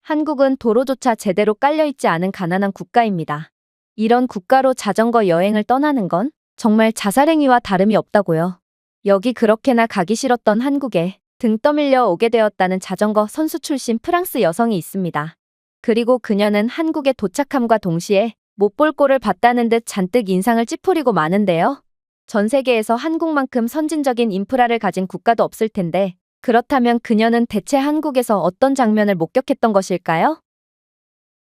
한국은 도로조차 제대로 깔려있지 않은 가난한 국가입니다. 이런 국가로 자전거 여행을 떠나는 건 정말 자살행위와 다름이 없다고요. 여기 그렇게나 가기 싫었던 한국에 등 떠밀려 오게 되었다는 자전거 선수 출신 프랑스 여성이 있습니다. 그리고 그녀는 한국에 도착함과 동시에 못 볼 꼴을 봤다는 듯 잔뜩 인상을 찌푸리고 마는데요. 전 세계에서 한국만큼 선진적인 인프라를 가진 국가도 없을 텐데 그렇다면 그녀는 대체 한국에서 어떤 장면을 목격했던 것일까요?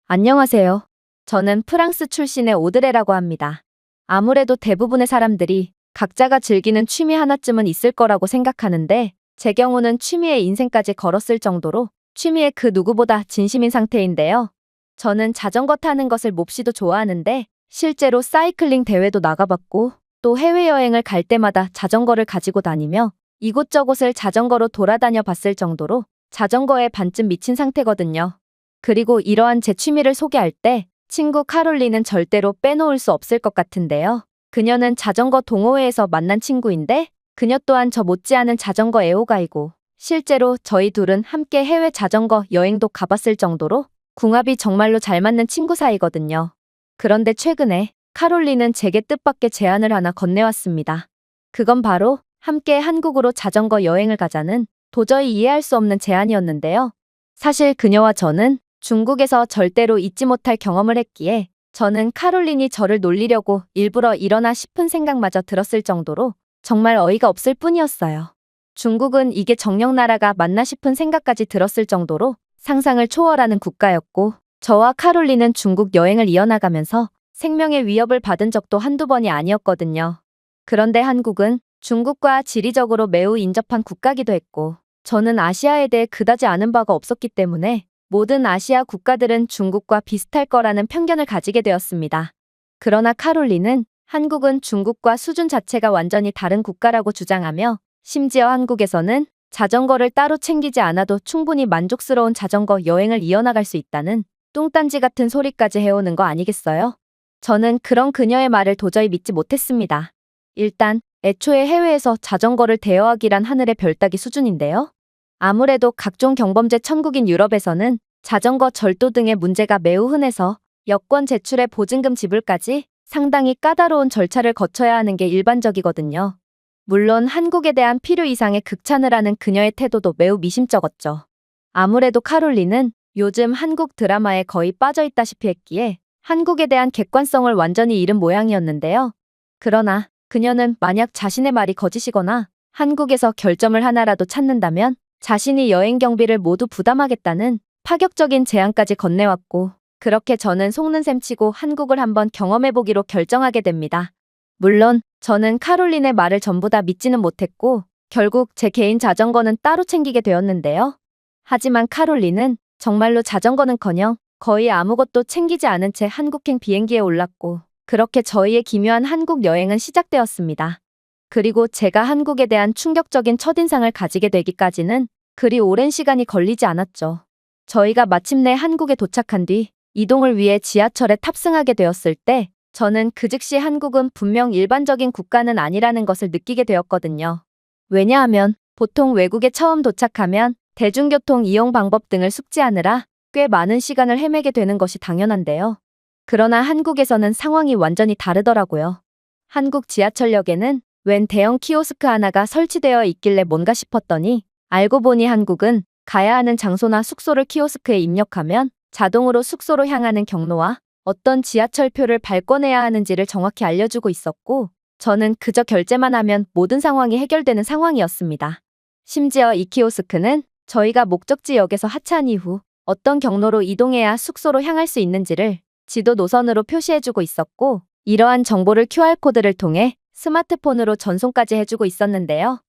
안녕하세요. 저는 프랑스 출신의 오드레라고 합니다. 아무래도 대부분의 사람들이 각자가 즐기는 취미 하나쯤은 있을 거라고 생각하는데 제 경우는 취미에 인생까지 걸었을 정도로 취미에 그 누구보다 진심인 상태인데요. 저는 자전거 타는 것을 몹시도 좋아하는데 실제로 사이클링 대회도 나가봤고 또 해외여행을 갈 때마다 자전거를 가지고 다니며 이곳저곳을 자전거로 돌아다녀 봤을 정도로 자전거에 반쯤 미친 상태거든요. 그리고 이러한 제 취미를 소개할 때 친구 카롤린은 절대로 빼놓을 수 없을 것 같은데요. 그녀는 자전거 동호회에서 만난 친구인데 그녀 또한 저 못지않은 자전거 애호가이고 실제로 저희 둘은 함께 해외 자전거 여행도 가봤을 정도로 궁합이 정말로 잘 맞는 친구 사이거든요. 그런데 최근에 카롤린은 제게 뜻밖의 제안을 하나 건네왔습니다. 그건 바로 함께 한국으로 자전거 여행을 가자는 도저히 이해할 수 없는 제안이었는데요. 사실 그녀와 저는 중국에서 절대로 잊지 못할 경험을 했기에 저는 카롤린이 저를 놀리려고 일부러 이러나 싶은 생각마저 들었을 정도로 정말 어이가 없을 뿐이었어요. 중국은 이게 정령나라가 맞나 싶은 생각까지 들었을 정도로 상상을 초월하는 국가였고 저와 카롤린은 중국 여행을 이어나가면서 생명의 위협을 받은 적도 한두 번이 아니었거든요. 그런데 한국은 중국과 지리적으로 매우 인접한 국가기도 했고 저는 아시아에 대해 그다지 아는 바가 없었기 때문에 모든 아시아 국가들은 중국과 비슷할 거라는 편견을 가지게 되었습니다. 그러나 카롤린은 한국은 중국과 수준 자체가 완전히 다른 국가라고 주장하며 심지어 한국에서는 자전거를 따로 챙기지 않아도 충분히 만족스러운 자전거 여행을 이어나갈 수 있다는 뚱딴지 같은 소리까지 해오는 거 아니겠어요? 저는 그런 그녀의 말을 도저히 믿지 못했습니다. 일단 애초에 해외에서 자전거를 대여하기란 하늘의 별 따기 수준인데요. 아무래도 각종 경범죄 천국인 유럽에서는 자전거 절도 등의 문제가 매우 흔해서 여권 제출에 보증금 지불까지 상당히 까다로운 절차를 거쳐야 하는 게 일반적이거든요. 물론 한국에 대한 필요 이상의 극찬을 하는 그녀의 태도도 매우 미심쩍었죠. 아무래도 카롤린은 요즘 한국 드라마에 거의 빠져있다시피 했기에 한국에 대한 객관성을 완전히 잃은 모양이었는데요. 그러나 그녀는 만약 자신의 말이 거짓이거나 한국에서 결점을 하나라도 찾는다면 자신이 여행 경비를 모두 부담하겠다는 파격적인 제안까지 건네왔고 그렇게 저는 속는 셈 치고 한국을 한번 경험해보기로 결정하게 됩니다. 물론 저는 카롤린의 말을 전부 다 믿지는 못했고 결국 제 개인 자전거는 따로 챙기게 되었는데요. 하지만 카롤린은 정말로 자전거는커녕 거의 아무것도 챙기지 않은 채 한국행 비행기에 올랐고 그렇게 저희의 기묘한 한국 여행은 시작되었습니다. 그리고 제가 한국에 대한 충격적인 첫인상을 가지게 되기까지는 그리 오랜 시간이 걸리지 않았죠. 저희가 마침내 한국에 도착한 뒤 이동을 위해 지하철에 탑승하게 되었을 때 저는 그 즉시 한국은 분명 일반적인 국가는 아니라는 것을 느끼게 되었거든요. 왜냐하면 보통 외국에 처음 도착하면 대중교통 이용 방법 등을 숙지하느라 꽤 많은 시간을 헤매게 되는 것이 당연한데요. 그러나 한국에서는 상황이 완전히 다르더라고요. 한국 지하철역에는 웬 대형 키오스크 하나가 설치되어 있길래 뭔가 싶었더니 알고 보니 한국은 가야 하는 장소나 숙소를 키오스크에 입력하면 자동으로 숙소로 향하는 경로와 어떤 지하철표를 발권해야 하는지를 정확히 알려주고 있었고 저는 그저 결제만 하면 모든 상황이 해결되는 상황이었습니다. 심지어 이 키오스크는 저희가 목적지역에서 하차한 이후 어떤 경로로 이동해야 숙소로 향할 수 있는지를 지도 노선으로 표시해주고 있었고 이러한 정보를 QR코드를 통해 스마트폰으로 전송까지 해주고 있었는데요.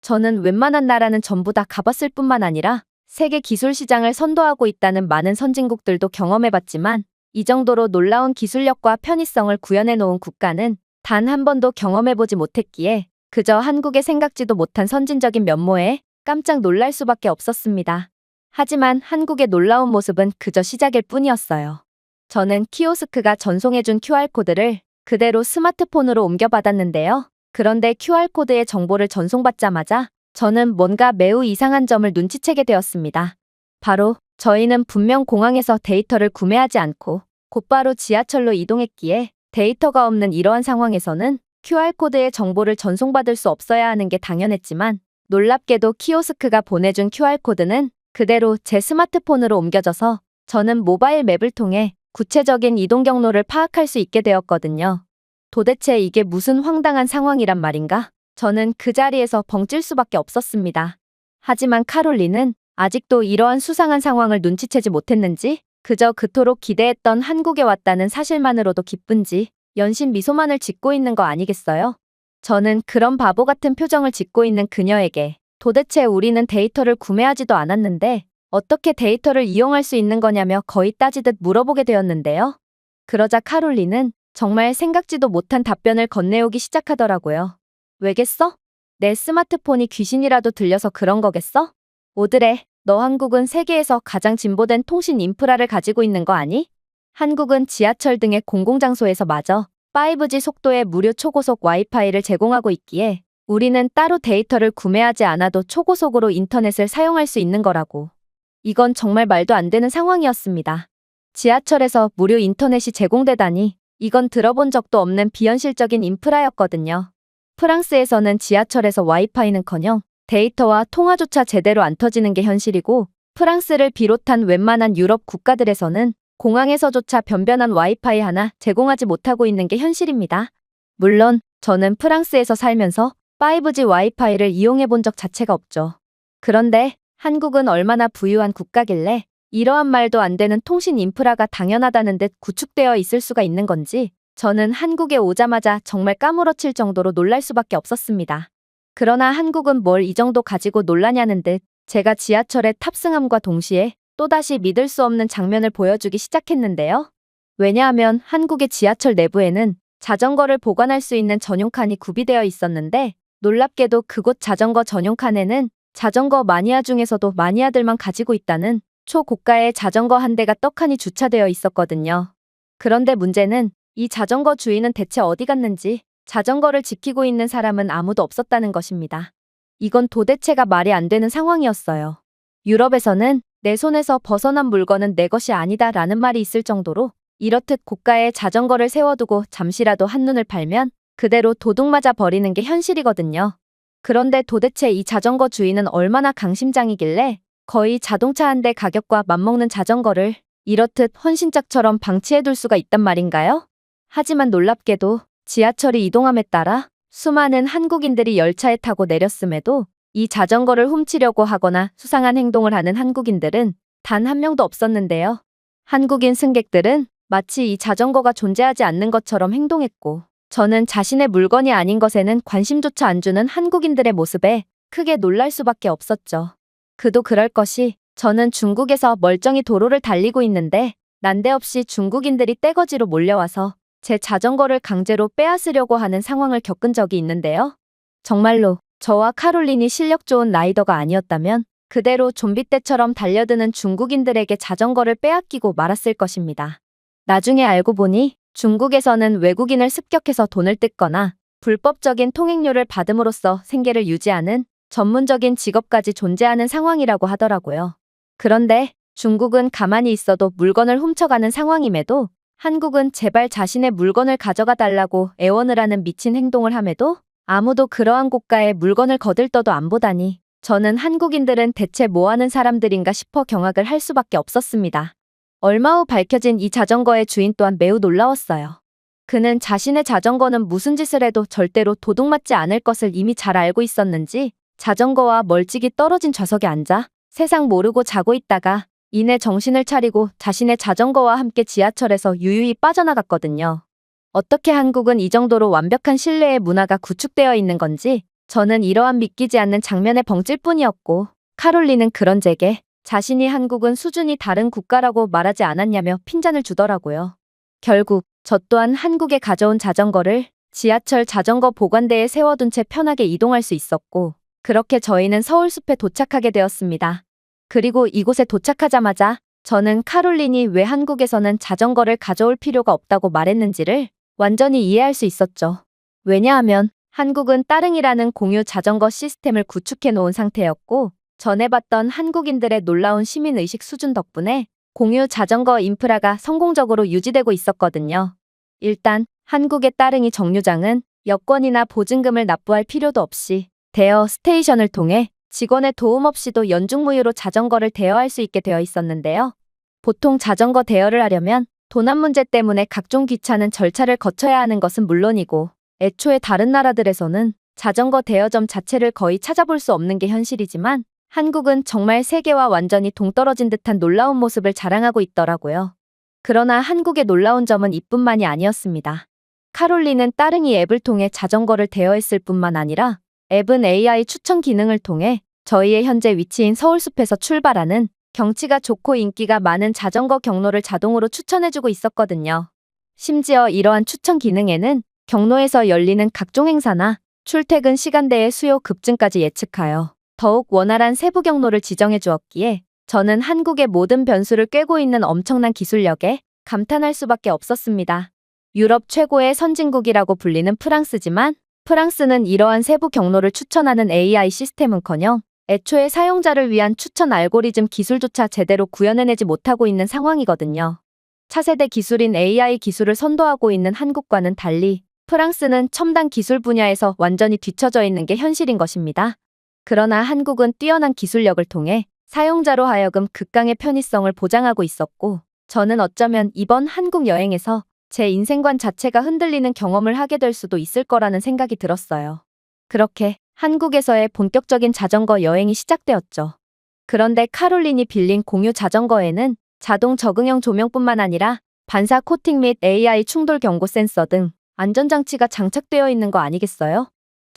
저는 웬만한 나라는 전부 다 가봤을 뿐만 아니라 세계 기술 시장을 선도하고 있다는 많은 선진국들도 경험해봤지만 이 정도로 놀라운 기술력과 편의성을 구현해 놓은 국가는 단 한 번도 경험해보지 못했기에 그저 한국의 생각지도 못한 선진적인 면모에 깜짝 놀랄 수밖에 없었습니다. 하지만 한국의 놀라운 모습은 그저 시작일 뿐이었어요. 저는 키오스크가 전송해준 QR코드를 그대로 스마트폰으로 옮겨받았는데요. 그런데 QR코드의 정보를 전송받자마자 저는 뭔가 매우 이상한 점을 눈치채게 되었습니다. 바로 저희는 분명 공항에서 데이터를 구매하지 않고 곧바로 지하철로 이동했기에 데이터가 없는 이러한 상황에서는 QR코드의 정보를 전송받을 수 없어야 하는 게 당연했지만 놀랍게도 키오스크가 보내준 QR코드는 그대로 제 스마트폰으로 옮겨져서 저는 모바일 맵을 통해 구체적인 이동 경로를 파악할 수 있게 되었거든요. 도대체 이게 무슨 황당한 상황이란 말인가? 저는 그 자리에서 벙찔 수밖에 없었습니다. 하지만 카롤린은 아직도 이러한 수상한 상황을 눈치채지 못했는지 그저 그토록 기대했던 한국에 왔다는 사실만으로도 기쁜지 연신 미소만을 짓고 있는 거 아니겠어요? 저는 그런 바보 같은 표정을 짓고 있는 그녀에게 도대체 우리는 데이터를 구매하지도 않았는데 어떻게 데이터를 이용할 수 있는 거냐며 거의 따지듯 물어보게 되었는데요. 그러자 카롤린은 정말 생각지도 못한 답변을 건네오기 시작하더라고요. 왜겠어? 내 스마트폰이 귀신이라도 들려서 그런 거겠어? 오드레, 너 한국은 세계에서 가장 진보된 통신 인프라를 가지고 있는 거 아니? 한국은 지하철 등의 공공장소에서 마저 5G 속도의 무료 초고속 와이파이를 제공하고 있기에 우리는 따로 데이터를 구매하지 않아도 초고속으로 인터넷을 사용할 수 있는 거라고. 이건 정말 말도 안 되는 상황이었습니다. 지하철에서 무료 인터넷이 제공되다니 이건 들어본 적도 없는 비현실적인 인프라였거든요. 프랑스에서는 지하철에서 와이파이는커녕 데이터와 통화조차 제대로 안 터지는 게 현실이고 프랑스를 비롯한 웬만한 유럽 국가들에서는 공항에서조차 변변한 와이파이 하나 제공하지 못하고 있는 게 현실입니다. 물론 저는 프랑스에서 살면서 5G 와이파이를 이용해 본 적 자체가 없죠. 그런데 한국은 얼마나 부유한 국가길래 이러한 말도 안 되는 통신 인프라가 당연하다는 듯 구축되어 있을 수가 있는 건지 저는 한국에 오자마자 정말 까무러칠 정도로 놀랄 수밖에 없었습니다. 그러나 한국은 뭘 이 정도 가지고 놀라냐는 듯 제가 지하철에 탑승함과 동시에 또다시 믿을 수 없는 장면을 보여주기 시작했는데요. 왜냐하면 한국의 지하철 내부에는 자전거를 보관할 수 있는 전용 칸이 구비되어 있었는데 놀랍게도 그곳 자전거 전용 칸에는 자전거 마니아 중에서도 마니아들만 가지고 있다는 초고가의 자전거 한 대가 떡하니 주차되어 있었거든요. 그런데 문제는 이 자전거 주인은 대체 어디 갔는지 자전거를 지키고 있는 사람은 아무도 없었다는 것입니다. 이건 도대체가 말이 안 되는 상황이었어요. 유럽에서는 내 손에서 벗어난 물건은 내 것이 아니다 라는 말이 있을 정도로 이렇듯 고가의 자전거를 세워두고 잠시라도 한눈을 팔면 그대로 도둑맞아 버리는 게 현실이거든요. 그런데 도대체 이 자전거 주인은 얼마나 강심장이길래 거의 자동차 한 대 가격과 맞먹는 자전거를 이렇듯 헌신짝처럼 방치해둘 수가 있단 말인가요? 하지만 놀랍게도 지하철이 이동함에 따라 수많은 한국인들이 열차에 타고 내렸음에도 이 자전거를 훔치려고 하거나 수상한 행동을 하는 한국인들은 단 한 명도 없었는데요. 한국인 승객들은 마치 이 자전거가 존재하지 않는 것처럼 행동했고 저는 자신의 물건이 아닌 것에는 관심조차 안 주는 한국인들의 모습에 크게 놀랄 수밖에 없었죠. 그도 그럴 것이 저는 중국에서 멀쩡히 도로를 달리고 있는데 난데없이 중국인들이 떼거지로 몰려와서 제 자전거를 강제로 빼앗으려고 하는 상황을 겪은 적이 있는데요. 정말로 저와 카롤린이 실력 좋은 라이더가 아니었다면 그대로 좀비 떼처럼 달려드는 중국인들에게 자전거를 빼앗기고 말았을 것입니다. 나중에 알고 보니 중국에서는 외국인을 습격해서 돈을 뜯거나 불법적인 통행료를 받음으로써 생계를 유지하는 전문적인 직업까지 존재하는 상황이라고 하더라고요. 그런데 중국은 가만히 있어도 물건을 훔쳐가는 상황임에도 한국은 제발 자신의 물건을 가져가 달라고 애원을 하는 미친 행동을 함에도 아무도 그러한 고가의 물건을 거들떠도 안 보다니 저는 한국인들은 대체 뭐 하는 사람들인가 싶어 경악을 할 수밖에 없었습니다. 얼마 후 밝혀진 이 자전거의 주인 또한 매우 놀라웠어요. 그는 자신의 자전거는 무슨 짓을 해도 절대로 도둑맞지 않을 것을 이미 잘 알고 있었는지 자전거와 멀찍이 떨어진 좌석에 앉아 세상 모르고 자고 있다가 이내 정신을 차리고 자신의 자전거와 함께 지하철에서 유유히 빠져나갔거든요. 어떻게 한국은 이 정도로 완벽한 신뢰의 문화가 구축되어 있는 건지 저는 이러한 믿기지 않는 장면에 벙찔 뿐이었고 카롤린은 그런 제게 자신이 한국은 수준이 다른 국가라고 말하지 않았냐며 핀잔을 주더라고요. 결국 저 또한 한국에 가져온 자전거를 지하철 자전거 보관대에 세워둔 채 편하게 이동할 수 있었고 그렇게 저희는 서울숲에 도착하게 되었습니다. 그리고 이곳에 도착하자마자 저는 카롤린이 왜 한국에서는 자전거를 가져올 필요가 없다고 말했는지를 완전히 이해할 수 있었죠. 왜냐하면 한국은 따릉이라는 공유 자전거 시스템을 구축해 놓은 상태였고 전에 봤던 한국인들의 놀라운 시민의식 수준 덕분에 공유 자전거 인프라가 성공적으로 유지되고 있었거든요. 일단 한국의 따릉이 정류장은 여권이나 보증금을 납부할 필요도 없이 대여 스테이션을 통해 직원의 도움 없이도 연중무휴로 자전거를 대여할 수 있게 되어 있었는데요. 보통 자전거 대여를 하려면 도난 문제 때문에 각종 귀찮은 절차를 거쳐야 하는 것은 물론이고 애초에 다른 나라들에서는 자전거 대여점 자체를 거의 찾아볼 수 없는 게 현실이지만 한국은 정말 세계와 완전히 동떨어진 듯한 놀라운 모습을 자랑하고 있더라고요. 그러나 한국의 놀라운 점은 이뿐만이 아니었습니다. 카롤린은 따릉이 앱을 통해 자전거를 대여했을 뿐만 아니라 앱은 AI 추천 기능을 통해 저희의 현재 위치인 서울숲에서 출발하는 경치가 좋고 인기가 많은 자전거 경로를 자동으로 추천해주고 있었거든요. 심지어 이러한 추천 기능에는 경로에서 열리는 각종 행사나 출퇴근 시간대의 수요 급증까지 예측하여 더욱 원활한 세부 경로를 지정해 주었기에 저는 한국의 모든 변수를 꿰고 있는 엄청난 기술력에 감탄할 수밖에 없었습니다. 유럽 최고의 선진국이라고 불리는 프랑스지만 프랑스는 이러한 세부 경로를 추천하는 AI 시스템은커녕 애초에 사용자를 위한 추천 알고리즘 기술조차 제대로 구현해내지 못하고 있는 상황이거든요. 차세대 기술인 AI 기술을 선도하고 있는 한국과는 달리 프랑스는 첨단 기술 분야에서 완전히 뒤처져 있는 게 현실인 것입니다. 그러나 한국은 뛰어난 기술력을 통해 사용자로 하여금 극강의 편의성을 보장하고 있었고 저는 어쩌면 이번 한국 여행에서 제 인생관 자체가 흔들리는 경험을 하게 될 수도 있을 거라는 생각이 들었어요. 그렇게 한국에서의 본격적인 자전거 여행이 시작되었죠. 그런데 카롤린이 빌린 공유 자전거에는 자동 적응형 조명뿐만 아니라 반사 코팅 및 AI 충돌 경고 센서 등 안전장치가 장착되어 있는 거 아니겠어요?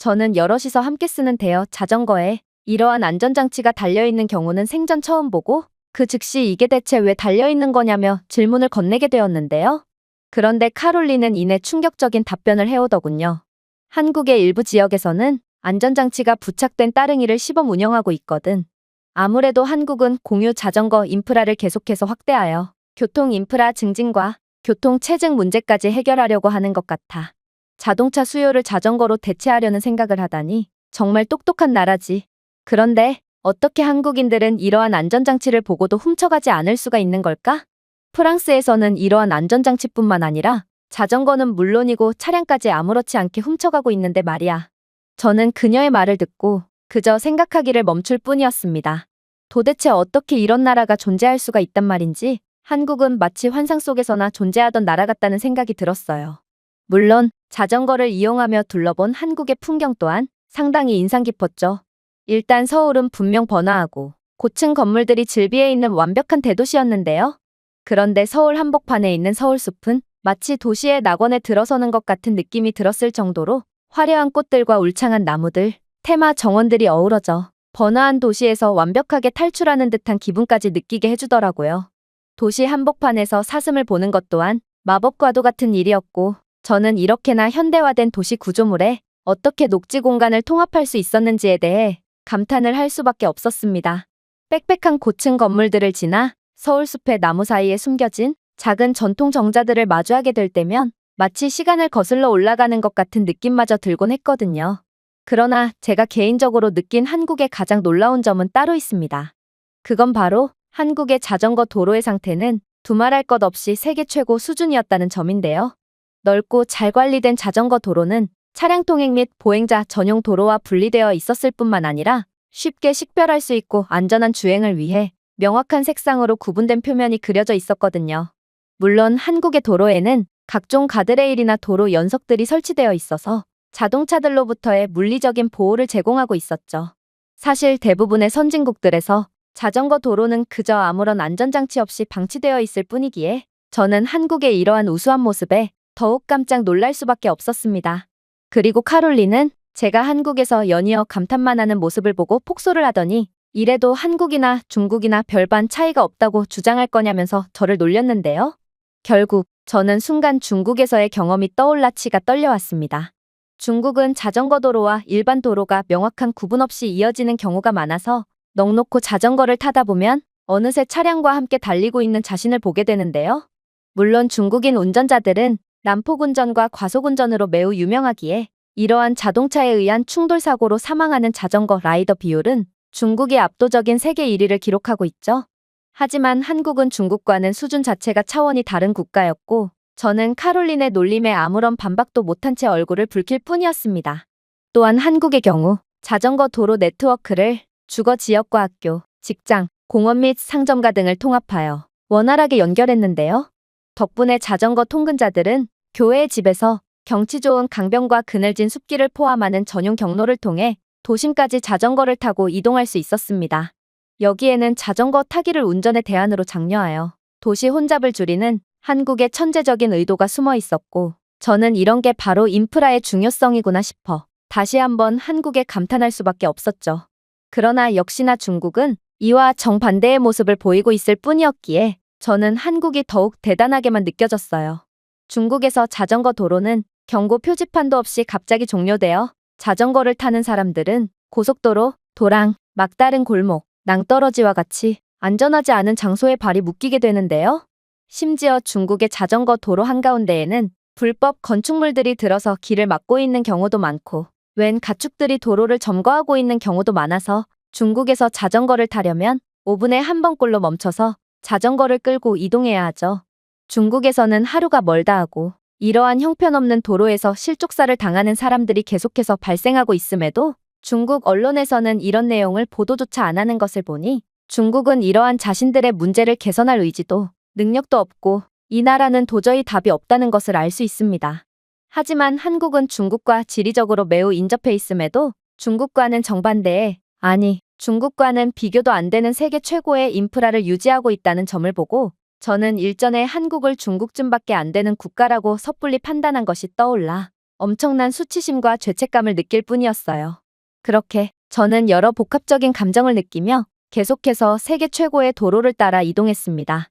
저는 여럿이서 함께 쓰는 대여 자전거에 이러한 안전장치가 달려있는 경우는 생전 처음 보고 그 즉시 이게 대체 왜 달려있는 거냐며 질문을 건네게 되었는데요. 그런데 카롤린은 이내 충격적인 답변을 해오더군요. 한국의 일부 지역에서는 안전장치가 부착된 따릉이를 시범 운영하고 있거든. 아무래도 한국은 공유 자전거 인프라를 계속해서 확대하여 교통 인프라 증진과 교통 체증 문제까지 해결하려고 하는 것 같아. 자동차 수요를 자전거로 대체하려는 생각을 하다니 정말 똑똑한 나라지. 그런데 어떻게 한국인들은 이러한 안전장치를 보고도 훔쳐가지 않을 수가 있는 걸까? 프랑스에서는 이러한 안전장치뿐만 아니라 자전거는 물론이고 차량까지 아무렇지 않게 훔쳐가고 있는데 말이야. 저는 그녀의 말을 듣고 그저 생각하기를 멈출 뿐이었습니다. 도대체 어떻게 이런 나라가 존재할 수가 있단 말인지 한국은 마치 환상 속에서나 존재하던 나라 같다는 생각이 들었어요. 물론 자전거를 이용하며 둘러본 한국의 풍경 또한 상당히 인상 깊었죠. 일단 서울은 분명 번화하고 고층 건물들이 즐비해 있는 완벽한 대도시였는데요. 그런데 서울 한복판에 있는 서울숲은 마치 도시의 낙원에 들어서는 것 같은 느낌이 들었을 정도로 화려한 꽃들과 울창한 나무들, 테마 정원들이 어우러져 번화한 도시에서 완벽하게 탈출하는 듯한 기분까지 느끼게 해주더라고요. 도시 한복판에서 사슴을 보는 것 또한 마법과도 같은 일이었고 저는 이렇게나 현대화된 도시 구조물에 어떻게 녹지 공간을 통합할 수 있었는지에 대해 감탄을 할 수밖에 없었습니다. 빽빽한 고층 건물들을 지나 서울숲의 나무 사이에 숨겨진 작은 전통 정자들을 마주하게 될 때면 마치 시간을 거슬러 올라가는 것 같은 느낌마저 들곤 했거든요. 그러나 제가 개인적으로 느낀 한국의 가장 놀라운 점은 따로 있습니다. 그건 바로 한국의 자전거 도로의 상태는 두말할 것 없이 세계 최고 수준이었다는 점인데요. 넓고 잘 관리된 자전거 도로는 차량 통행 및 보행자 전용 도로와 분리되어 있었을 뿐만 아니라 쉽게 식별할 수 있고 안전한 주행을 위해 명확한 색상으로 구분된 표면이 그려져 있었거든요. 물론 한국의 도로에는 각종 가드레일이나 도로 연석들이 설치되어 있어서 자동차들로부터의 물리적인 보호를 제공하고 있었죠. 사실 대부분의 선진국들에서 자전거 도로는 그저 아무런 안전장치 없이 방치되어 있을 뿐이기에 저는 한국의 이러한 우수한 모습에 더욱 깜짝 놀랄 수밖에 없었습니다. 그리고 카롤린은 제가 한국에서 연이어 감탄만 하는 모습을 보고 폭소를 하더니 이래도 한국이나 중국이나 별반 차이가 없다고 주장할 거냐면서 저를 놀렸는데요. 결국 저는 순간 중국에서의 경험이 떠올라 치가 떨려왔습니다. 중국은 자전거 도로와 일반 도로가 명확한 구분 없이 이어지는 경우가 많아서 넋놓고 자전거를 타다 보면 어느새 차량과 함께 달리고 있는 자신을 보게 되는데요. 물론 중국인 운전자들은 난폭운전과 과속운전으로 매우 유명하기에 이러한 자동차에 의한 충돌 사고로 사망하는 자전거 라이더 비율은 중국이 압도적인 세계 1위를 기록하고 있죠. 하지만 한국은 중국과는 수준 자체가 차원이 다른 국가였고, 저는 카롤린의 놀림에 아무런 반박도 못한 채 얼굴을 붉힐 뿐이었습니다. 또한 한국의 경우 자전거 도로 네트워크를 주거 지역과 학교, 직장, 공원 및 상점가 등을 통합하여 원활하게 연결했는데요. 덕분에 자전거 통근자들은 교외의 집에서 경치 좋은 강변과 그늘진 숲길을 포함하는 전용 경로를 통해 도심까지 자전거를 타고 이동할 수 있었습니다. 여기에는 자전거 타기를 운전의 대안으로 장려하여 도시 혼잡을 줄이는 한국의 천재적인 의도가 숨어 있었고, 저는 이런 게 바로 인프라의 중요성이구나 싶어 다시 한번 한국에 감탄할 수밖에 없었죠. 그러나 역시나 중국은 이와 정반대의 모습을 보이고 있을 뿐이었기에 저는 한국이 더욱 대단하게만 느껴졌어요. 중국에서 자전거 도로는 경고 표지판도 없이 갑자기 종료되어 자전거를 타는 사람들은 고속도로, 도랑, 막다른 골목, 낭떠러지와 같이 안전하지 않은 장소에 발이 묶이게 되는데요. 심지어 중국의 자전거 도로 한가운데에는 불법 건축물들이 들어서 길을 막고 있는 경우도 많고, 웬 가축들이 도로를 점거하고 있는 경우도 많아서 중국에서 자전거를 타려면 5분에 한 번꼴로 멈춰서 자전거를 끌고 이동해야 하죠. 중국에서는 하루가 멀다 하고 이러한 형편없는 도로에서 실족사를 당하는 사람들이 계속해서 발생하고 있음에도 중국 언론에서는 이런 내용을 보도조차 안 하는 것을 보니 중국은 이러한 자신들의 문제를 개선할 의지도 능력도 없고 이 나라는 도저히 답이 없다는 것을 알 수 있습니다. 하지만 한국은 중국과 지리적으로 매우 인접해 있음에도 중국과는 정반대의, 아니, 중국과는 비교도 안 되는 세계 최고의 인프라를 유지하고 있다는 점을 보고 저는 일전에 한국을 중국쯤밖에 안 되는 국가라고 섣불리 판단한 것이 떠올라 엄청난 수치심과 죄책감을 느낄 뿐이었어요. 그렇게 저는 여러 복합적인 감정을 느끼며 계속해서 세계 최고의 도로를 따라 이동했습니다.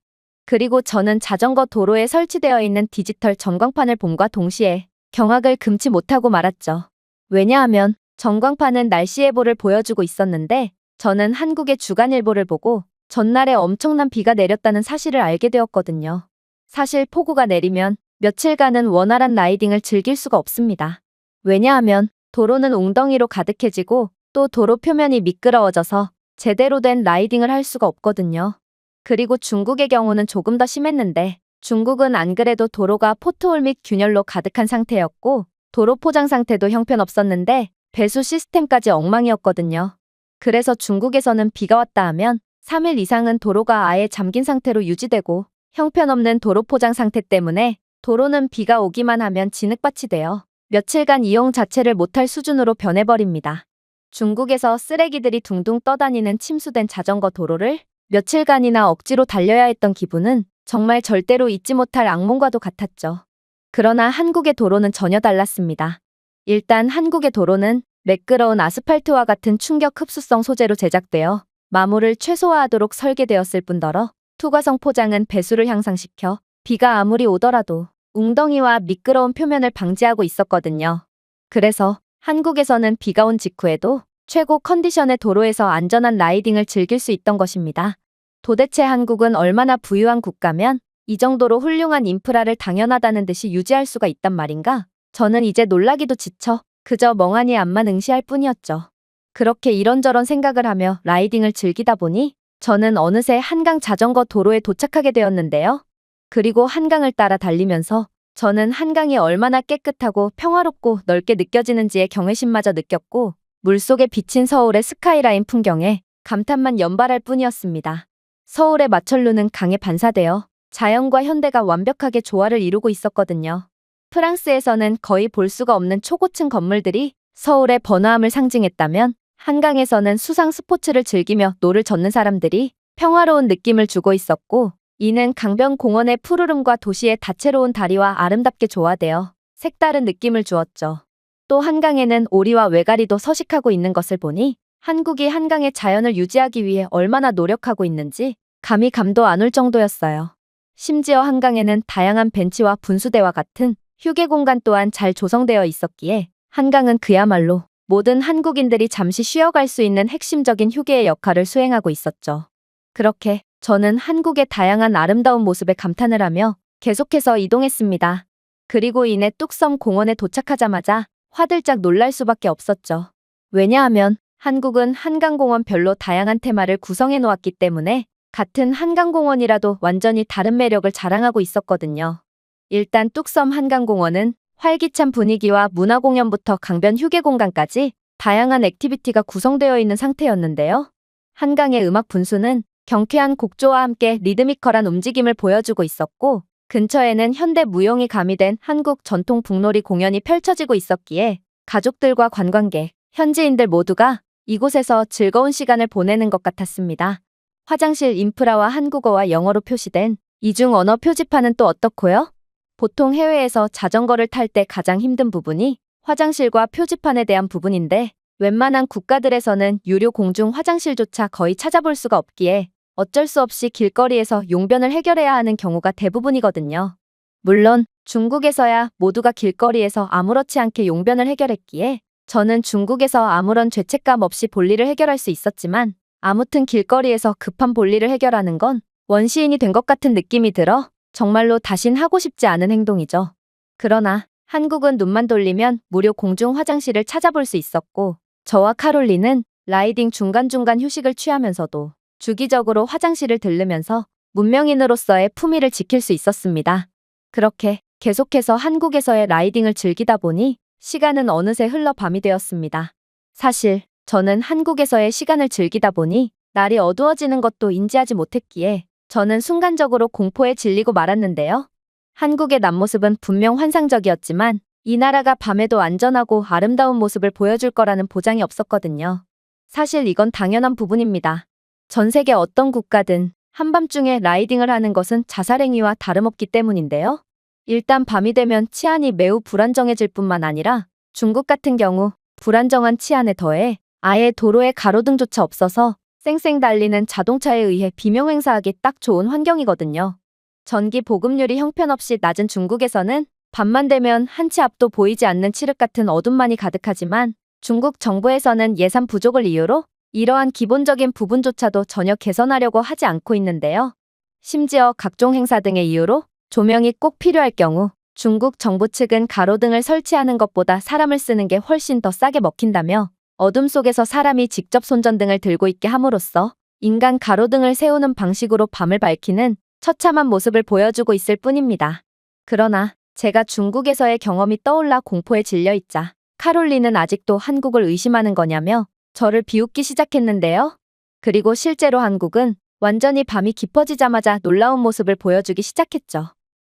그리고 저는 자전거 도로에 설치되어 있는 디지털 전광판을 봄과 동시에 경악을 금치 못하고 말았죠. 왜냐하면 전광판은 날씨 예보를 보여주고 있었는데 저는 한국의 주간일보를 보고 전날에 엄청난 비가 내렸다는 사실을 알게 되었거든요. 사실 폭우가 내리면 며칠간은 원활한 라이딩을 즐길 수가 없습니다. 왜냐하면 도로는 웅덩이로 가득해지고 또 도로 표면이 미끄러워져서 제대로 된 라이딩을 할 수가 없거든요. 그리고 중국의 경우는 조금 더 심했는데 중국은 안 그래도 도로가 포트홀 및 균열로 가득한 상태였고 도로 포장 상태도 형편없었는데 배수 시스템까지 엉망이었거든요. 그래서 중국에서는 비가 왔다 하면 3일 이상은 도로가 아예 잠긴 상태로 유지되고 형편없는 도로 포장 상태 때문에 도로는 비가 오기만 하면 진흙밭이 되어 며칠간 이용 자체를 못할 수준으로 변해버립니다. 중국에서 쓰레기들이 둥둥 떠다니는 침수된 자전거 도로를 며칠간이나 억지로 달려야 했던 기분은 정말 절대로 잊지 못할 악몽과도 같았죠. 그러나 한국의 도로는 전혀 달랐습니다. 일단 한국의 도로는 매끄러운 아스팔트와 같은 충격 흡수성 소재로 제작되어 마모를 최소화하도록 설계되었을 뿐더러 투과성 포장은 배수를 향상시켜 비가 아무리 오더라도 웅덩이와 미끄러운 표면을 방지하고 있었거든요. 그래서 한국에서는 비가 온 직후에도 최고 컨디션의 도로에서 안전한 라이딩을 즐길 수 있던 것입니다. 도대체 한국은 얼마나 부유한 국가면 이 정도로 훌륭한 인프라를 당연하다는 듯이 유지할 수가 있단 말인가? 저는 이제 놀라기도 지쳐 그저 멍하니 앞만 응시할 뿐이었죠. 그렇게 이런저런 생각을 하며 라이딩을 즐기다 보니 저는 어느새 한강 자전거 도로에 도착하게 되었는데요. 그리고 한강을 따라 달리면서 저는 한강이 얼마나 깨끗하고 평화롭고 넓게 느껴지는지에 경외심마저 느꼈고 물속에 비친 서울의 스카이라인 풍경에 감탄만 연발할 뿐이었습니다. 서울의 마천루는 강에 반사되어 자연과 현대가 완벽하게 조화를 이루고 있었거든요. 프랑스에서는 거의 볼 수가 없는 초고층 건물들이 서울의 번화함을 상징했다면 한강에서는 수상 스포츠를 즐기며 노를 젓는 사람들이 평화로운 느낌을 주고 있었고 이는 강변 공원의 푸르름과 도시의 다채로운 다리와 아름답게 조화되어 색다른 느낌을 주었죠. 또 한강에는 오리와 외가리도 서식하고 있는 것을 보니 한국이 한강의 자연을 유지하기 위해 얼마나 노력하고 있는지 감히 감도 안 올 정도였어요. 심지어 한강에는 다양한 벤치와 분수대와 같은 휴게 공간 또한 잘 조성되어 있었기에 한강은 그야말로 모든 한국인들이 잠시 쉬어갈 수 있는 핵심적인 휴게의 역할을 수행하고 있었죠. 그렇게 저는 한국의 다양한 아름다운 모습에 감탄을 하며 계속해서 이동했습니다. 그리고 이내 뚝섬 공원에 도착하자마자 화들짝 놀랄 수밖에 없었죠. 왜냐하면 한국은 한강공원별로 다양한 테마를 구성해 놓았기 때문에 같은 한강공원이라도 완전히 다른 매력을 자랑하고 있었거든요. 일단 뚝섬 한강공원은 활기찬 분위기와 문화공연부터 강변 휴게공간까지 다양한 액티비티가 구성되어 있는 상태였는데요. 한강의 음악 분수는 경쾌한 곡조와 함께 리드미컬한 움직임을 보여주고 있었고, 근처에는 현대 무용이 가미된 한국 전통 북놀이 공연이 펼쳐지고 있었기에 가족들과 관광객, 현지인들 모두가 이곳에서 즐거운 시간을 보내는 것 같았습니다. 화장실 인프라와 한국어와 영어로 표시된 이중 언어 표지판은 또 어떻고요? 보통 해외에서 자전거를 탈 때 가장 힘든 부분이 화장실과 표지판에 대한 부분인데, 웬만한 국가들에서는 유료 공중 화장실조차 거의 찾아볼 수가 없기에 어쩔 수 없이 길거리에서 용변을 해결해야 하는 경우가 대부분이거든요. 물론 중국에서야 모두가 길거리에서 아무렇지 않게 용변을 해결했기에 저는 중국에서 아무런 죄책감 없이 볼일을 해결할 수 있었지만, 아무튼 길거리에서 급한 볼일을 해결하는 건 원시인이 된 것 같은 느낌이 들어 정말로 다신 하고 싶지 않은 행동이죠. 그러나 한국은 눈만 돌리면 무료 공중 화장실을 찾아볼 수 있었고, 저와 카롤린은 라이딩 중간중간 휴식을 취하면서도 주기적으로 화장실을 들르면서 문명인으로서의 품위를 지킬 수 있었습니다. 그렇게 계속해서 한국에서의 라이딩을 즐기다 보니 시간은 어느새 흘러 밤이 되었습니다. 사실 저는 한국에서의 시간을 즐기다 보니 날이 어두워지는 것도 인지하지 못했기에 저는 순간적으로 공포에 질리고 말았는데요. 한국의 남모습은 분명 환상적이었지만 이 나라가 밤에도 안전하고 아름다운 모습을 보여줄 거라는 보장이 없었거든요. 사실 이건 당연한 부분입니다. 전 세계 어떤 국가든 한밤중에 라이딩을 하는 것은 자살행위와 다름없기 때문인데요. 일단 밤이 되면 치안이 매우 불안정해질 뿐만 아니라 중국 같은 경우 불안정한 치안에 더해 아예 도로에 가로등조차 없어서 쌩쌩 달리는 자동차에 의해 비명행사하기 딱 좋은 환경이거든요. 전기 보급률이 형편없이 낮은 중국에서는 밤만 되면 한 치 앞도 보이지 않는 칠흑 같은 어둠만이 가득하지만, 중국 정부에서는 예산 부족을 이유로 이러한 기본적인 부분조차도 전혀 개선하려고 하지 않고 있는데요. 심지어 각종 행사 등의 이유로 조명이 꼭 필요할 경우 중국 정부 측은 가로등을 설치하는 것보다 사람을 쓰는 게 훨씬 더 싸게 먹힌다며 어둠 속에서 사람이 직접 손전등을 들고 있게 함으로써 인간 가로등을 세우는 방식으로 밤을 밝히는 처참한 모습을 보여주고 있을 뿐입니다. 그러나 제가 중국에서의 경험이 떠올라 공포에 질려있자 카롤린은 아직도 한국을 의심하는 거냐며 저를 비웃기 시작했는데요. 그리고 실제로 한국은 완전히 밤이 깊어지자마자 놀라운 모습을 보여주기 시작했죠.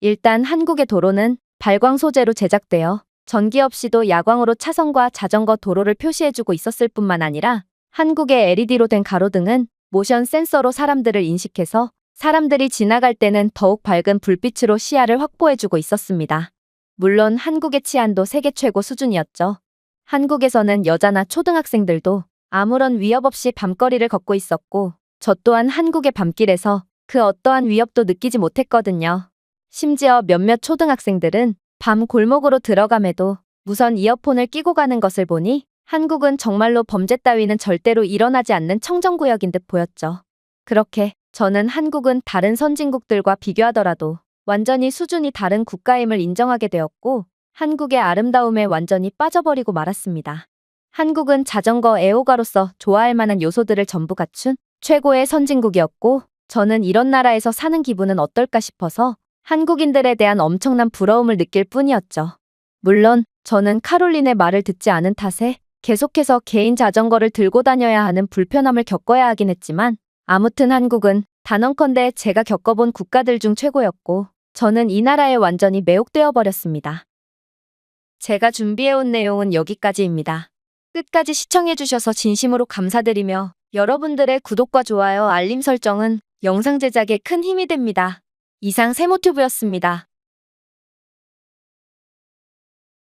일단 한국의 도로는 발광 소재로 제작되어 전기 없이도 야광으로 차선과 자전거 도로를 표시해주고 있었을 뿐만 아니라 한국의 LED로 된 가로등은 모션 센서로 사람들을 인식해서 사람들이 지나갈 때는 더욱 밝은 불빛으로 시야를 확보해주고 있었습니다. 물론 한국의 치안도 세계 최고 수준이었죠. 한국에서는 여자나 초등학생들도 아무런 위협 없이 밤거리를 걷고 있었고, 저 또한 한국의 밤길에서 그 어떠한 위협도 느끼지 못했거든요. 심지어 몇몇 초등학생들은 밤 골목으로 들어감에도 무선 이어폰을 끼고 가는 것을 보니 한국은 정말로 범죄 따위는 절대로 일어나지 않는 청정구역인 듯 보였죠. 그렇게 저는 한국은 다른 선진국들과 비교하더라도 완전히 수준이 다른 국가임을 인정하게 되었고, 한국의 아름다움에 완전히 빠져버리고 말았습니다. 한국은 자전거 애호가로서 좋아할 만한 요소들을 전부 갖춘 최고의 선진국이었고, 저는 이런 나라에서 사는 기분은 어떨까 싶어서 한국인들에 대한 엄청난 부러움을 느낄 뿐이었죠. 물론 저는 카롤린의 말을 듣지 않은 탓에 계속해서 개인 자전거를 들고 다녀야 하는 불편함을 겪어야 하긴 했지만, 아무튼 한국은 단언컨대 제가 겪어본 국가들 중 최고였고, 저는 이 나라에 완전히 매혹되어 버렸습니다. 제가 준비해온 내용은 여기까지입니다. 끝까지 시청해주셔서 진심으로 감사드리며 여러분들의 구독과 좋아요, 알림 설정은 영상 제작에 큰 힘이 됩니다. 이상 세모튜브였습니다.